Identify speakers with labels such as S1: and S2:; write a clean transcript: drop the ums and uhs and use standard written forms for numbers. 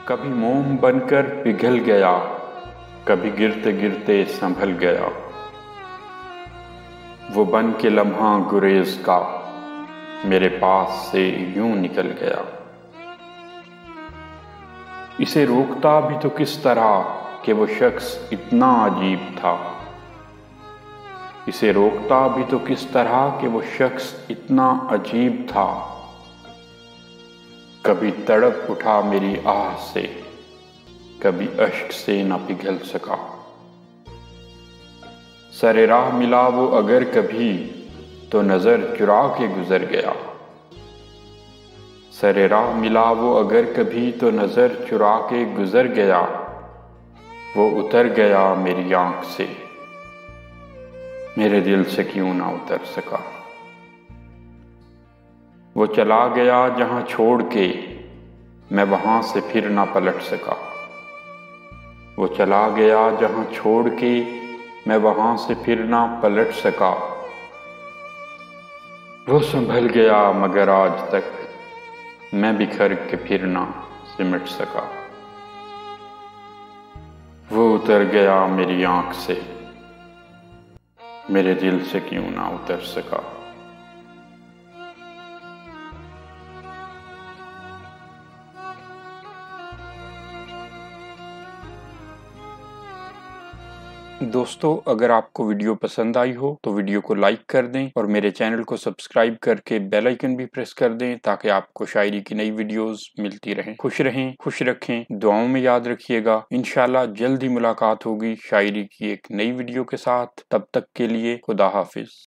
S1: कभी मोम बनकर पिघल गया, कभी गिरते गिरते संभल गया। वो बन के लम्हा गुरेज का मेरे पास से यूं निकल गया। इसे रोकता भी तो किस तरह कि वो शख्स इतना अजीब था। इसे रोकता भी तो किस तरह कि वो शख्स इतना अजीब था। कभी तड़प उठा मेरी आह से, कभी अश्क से न पिघल सका। सरे राह मिला वो अगर कभी तो नजर चुरा के गुजर गया। सरे राह मिला वो अगर कभी तो नजर चुरा के गुजर गया। वो उतर गया मेरी आंख से, मेरे दिल से क्यों ना उतर सका। वो चला गया जहां छोड़ के मैं वहां से फिर ना पलट सका। वो चला गया जहां छोड़ के मैं वहां से फिर ना पलट सका। वो संभल गया मगर आज तक मैं बिखर के फिर ना सिमट सका। वो उतर गया मेरी आंख से, मेरे दिल से क्यों ना उतर सका। दोस्तों, अगर आपको वीडियो पसंद आई हो तो वीडियो को लाइक कर दें और मेरे चैनल को सब्सक्राइब करके बेल आइकन भी प्रेस कर दें ताकि आपको शायरी की नई वीडियोस मिलती रहें। खुश रहें, खुश रखें, दुआओं में याद रखिएगा। इंशाल्लाह जल्द ही मुलाकात होगी शायरी की एक नई वीडियो के साथ। तब तक के लिए खुदा हाफिज।